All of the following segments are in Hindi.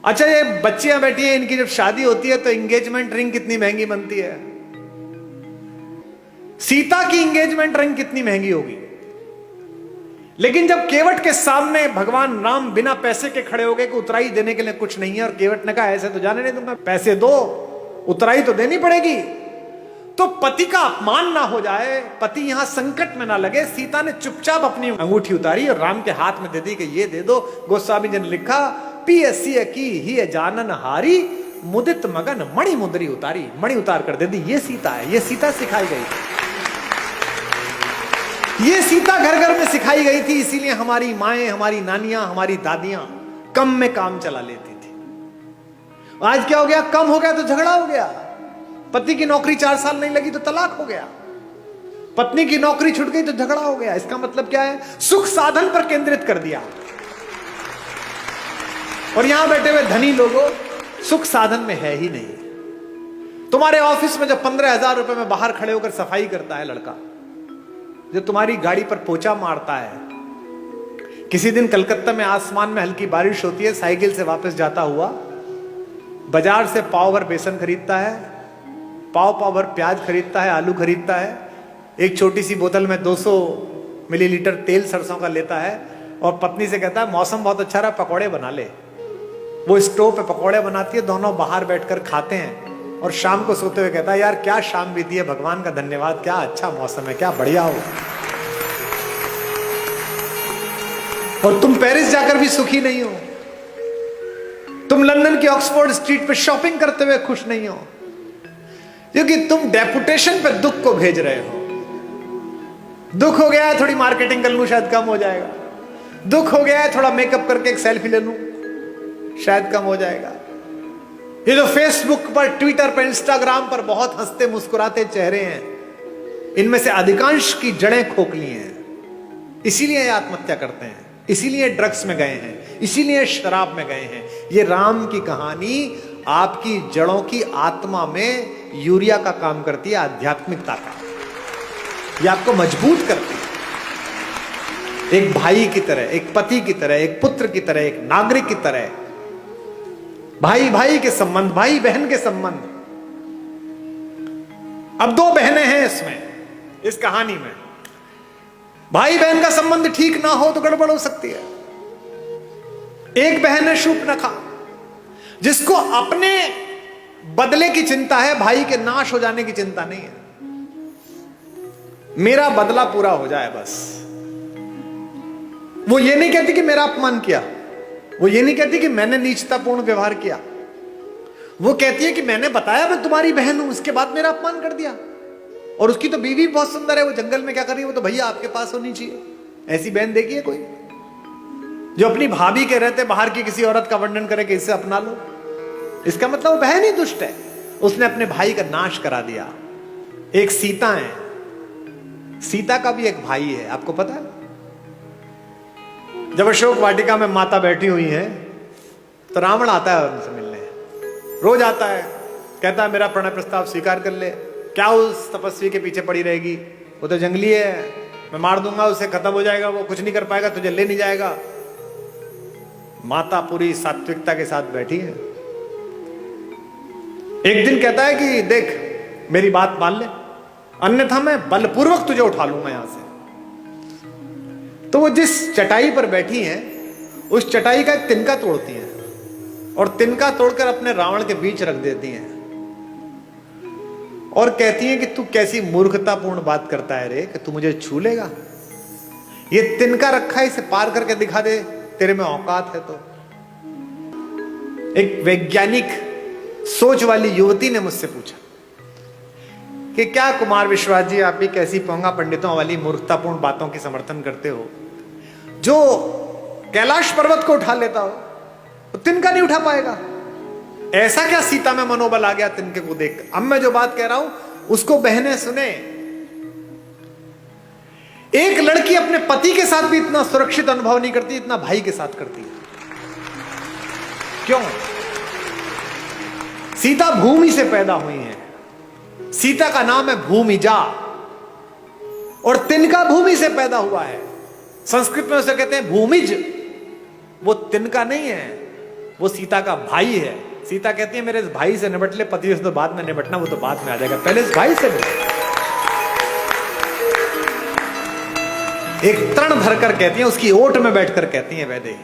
अच्छा, ये बच्चियां बैठी हैं, इनकी जब शादी होती है तो एंगेजमेंट रिंग कितनी महंगी बनती है। सीता की एंगेजमेंट रिंग कितनी महंगी होगी, लेकिन जब केवट के सामने भगवान राम बिना पैसे के खड़े हो गए कि उतराई देने के लिए कुछ नहीं है, और केवट ने कहा ऐसे तो जाने नहीं दूंगा, पैसे दो, उतराई तो देनी पड़ेगी। तो पति का अपमान ना हो जाए, पति यहां संकट में ना लगे, सीता ने चुपचाप अपनी अंगूठी उतारी और राम के हाथ में दे दी कि ये दे दो। गोस्वामी जी ने लिखा, पियसिय की ही जानन हारी, मुदित मगन मणि मुद्री उतारी। मणि उतार कर दे दी। ये सीता है, ये सीता सिखाई गई, ये सीता घर घर में सिखाई गई थी। इसीलिए हमारी माएं, हमारी नानियां, हमारी दादियां कम में काम चला लेती थी। आज क्या हो गया, कम हो गया तो झगड़ा हो गया। पति की नौकरी 4 साल नहीं लगी तो तलाक हो गया, पत्नी की नौकरी छूट गई तो झगड़ा हो गया। इसका मतलब क्या है, सुख साधन पर केंद्रित कर दिया। और यहां बैठे हुए धनी लोगों, सुख साधन में है ही नहीं। तुम्हारे ऑफिस में जब 15,000 रुपए में बाहर खड़े होकर सफाई करता है लड़का, जो तुम्हारी गाड़ी पर पोछा मारता है, किसी दिन कलकत्ता में आसमान में हल्की बारिश होती है, साइकिल से वापस जाता हुआ बाजार से पाव भर बेसन खरीदता है, पाव भर प्याज खरीदता है, आलू खरीदता है, एक छोटी सी बोतल में 200 मिलीलीटर तेल सरसों का लेता है और पत्नी से कहता है मौसम बहुत अच्छा रहा, पकौड़े बना ले। वो स्टोव पे पकौड़े बनाती है, दोनों बाहर बैठकर खाते हैं और शाम को सोते हुए कहता है यार क्या शाम बीती है, भगवान का धन्यवाद, क्या अच्छा मौसम है, क्या बढ़िया हो। और तुम पेरिस जाकर भी सुखी नहीं हो, तुम लंदन की ऑक्सफोर्ड स्ट्रीट पे शॉपिंग करते हुए खुश नहीं हो, क्योंकि तुम डेपुटेशन पे दुख को भेज रहे हो। दुख हो गया है थोड़ी मार्केटिंग कर लूं शायद कम हो जाएगा, दुख हो गया है थोड़ा मेकअप करके एक सेल्फी ले लूं शायद कम हो जाएगा। ये जो फेसबुक पर, ट्विटर पर, इंस्टाग्राम पर बहुत हंसते मुस्कुराते चेहरे हैं, इनमें से अधिकांश की जड़ें खोखली हैं। इसीलिए आत्महत्या करते हैं, इसीलिए ड्रग्स में गए हैं, इसीलिए शराब में गए हैं। ये राम की कहानी आपकी जड़ों की आत्मा में यूरिया का काम करती है, आध्यात्मिकता का। ये आपको मजबूत करती है, एक भाई की तरह, एक पति की तरह, एक पुत्र की तरह, एक नागरिक की तरह। भाई भाई के संबंध, भाई बहन के संबंध। अब 2 बहनें हैं इसमें, इस कहानी में। भाई बहन का संबंध ठीक ना हो तो गड़बड़ हो सकती है। एक बहन है शूर्पणखा, जिसको अपने बदले की चिंता है, भाई के नाश हो जाने की चिंता नहीं है। मेरा बदला पूरा हो जाए बस। वो ये नहीं कहती कि मेरा अपमान किया, वो ये नहीं कहती कि मैंने नीचतापूर्ण व्यवहार किया, वो कहती है कि मैंने बताया मैं तुम्हारी बहन हूं, उसके बाद मेरा अपमान कर दिया। और उसकी तो बीवी बहुत सुंदर है, वो जंगल में क्या कर रही है, वो तो भैया आपके पास होनी चाहिए। ऐसी बहन देखी है कोई जो अपनी भाभी के रहते बाहर की किसी औरत का वर्णन करे कि इससे अपना लो? इसका मतलब वो बहन ही दुष्ट है, उसने अपने भाई का नाश करा दिया। एक सीता है, सीता का भी एक भाई है, आपको पता है? जब अशोक वाटिका में माता बैठी हुई है तो रावण आता है उनसे मिलने, रोज आता है, कहता है मेरा प्रणय प्रस्ताव स्वीकार कर ले। क्या उस तपस्वी के पीछे पड़ी रहेगी, वो तो जंगली है, मैं मार दूंगा उसे, खत्म हो जाएगा, वो कुछ नहीं कर पाएगा, तुझे ले नहीं जाएगा। माता पूरी सात्विकता के साथ बैठी है। एक दिन कहता है कि देख मेरी बात मान ले, अन्यथा मैं बलपूर्वक तुझे उठा लूंगा यहां से। तो वो जिस चटाई पर बैठी हैं, उस चटाई का एक तिनका तोड़ती हैं और तिनका तोड़कर अपने रावण के बीच रख देती हैं और कहती हैं कि तू कैसी मूर्खतापूर्ण बात करता है रे, कि तू मुझे छू लेगा? ये तिनका रखा है, इसे पार करके दिखा दे, तेरे में औकात है तो। एक वैज्ञानिक सोच वाली युवती ने मुझसे पूछा कि क्या कुमार विश्वास जी, आप भी कैसी पोंगा पंडितों वाली मूर्खतापूर्ण बातों की समर्थन करते हो? जो कैलाश पर्वत को उठा लेता हो तो तिनका नहीं उठा पाएगा। ऐसा क्या सीता में मनोबल आ गया तिनके को देख? अब मैं जो बात कह रहा हूं उसको बहनें सुने। एक लड़की अपने पति के साथ भी इतना सुरक्षित अनुभव नहीं करती इतना भाई के साथ करती है। क्यों? सीता भूमि से पैदा हुई है, सीता का नाम है भूमिजा, और तिनका भूमि से पैदा हुआ है। संस्कृत में उसे कहते हैं भूमिज। वो तिनका नहीं है, वो सीता का भाई है। सीता कहती है मेरे इस भाई से निपट ले, पति से तो बाद में निपटना, वो तो बाद में आ जाएगा, पहले इस भाई से निपट। एक तृण धरकर कहती है, उसकी ओट में बैठकर कहती है वैदेही,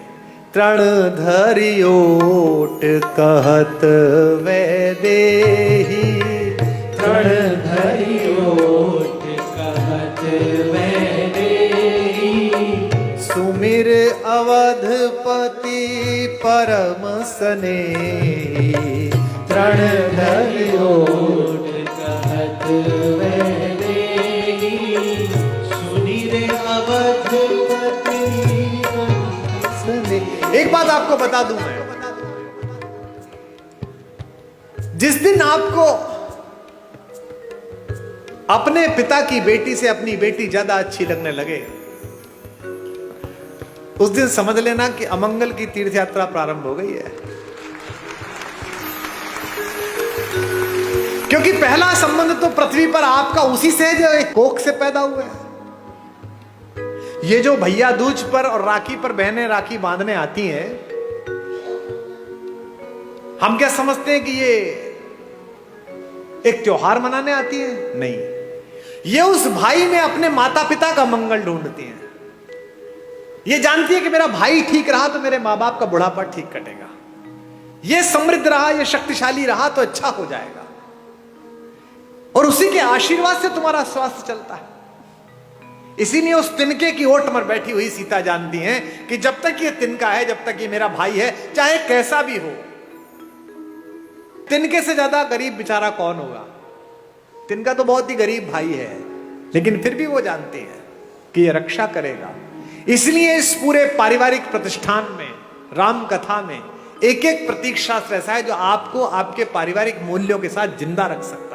तृण धरि ओट कहत वैदेही, तृण धरि ओट कहत वैदेही, सुमिर अवधपति परम स्नेही, तृण धरि ओट कहत वैदेही, सुनिर अवधपति स्नेही। एक बात आपको बता दूं मैं, जिस दिन आपको अपने पिता की बेटी से अपनी बेटी ज्यादा अच्छी लगने लगे, उस दिन समझ लेना कि अमंगल की तीर्थ यात्रा प्रारंभ हो गई है। क्योंकि पहला संबंध तो पृथ्वी पर आपका उसी से है जो एक कोख से पैदा हुआ है। ये जो भैया दूज पर और राखी पर बहनें राखी बांधने आती हैं, हम क्या समझते हैं कि ये एक त्योहार मनाने आती है? नहीं, ये उस भाई में अपने माता पिता का मंगल ढूंढती हैं। ये जानती है कि मेरा भाई ठीक रहा तो मेरे मां बाप का बुढ़ापा ठीक कटेगा, ये समृद्ध रहा, ये शक्तिशाली रहा तो अच्छा हो जाएगा, और उसी के आशीर्वाद से तुम्हारा स्वास्थ्य चलता है। इसीलिए उस तिनके की ओट पर बैठी हुई सीता जानती है कि जब तक ये तिनका है, जब तक ये मेरा भाई है, चाहे कैसा भी हो, तिनके से ज्यादा गरीब बेचारा कौन होगा? तिनका तो बहुत ही गरीब भाई है, लेकिन फिर भी वो जानते हैं कि ये रक्षा करेगा। इसलिए इस पूरे पारिवारिक प्रतिष्ठान में, राम कथा में, एक एक प्रतीक शास्त्र ऐसा है जो आपको आपके पारिवारिक मूल्यों के साथ जिंदा रख सकता है।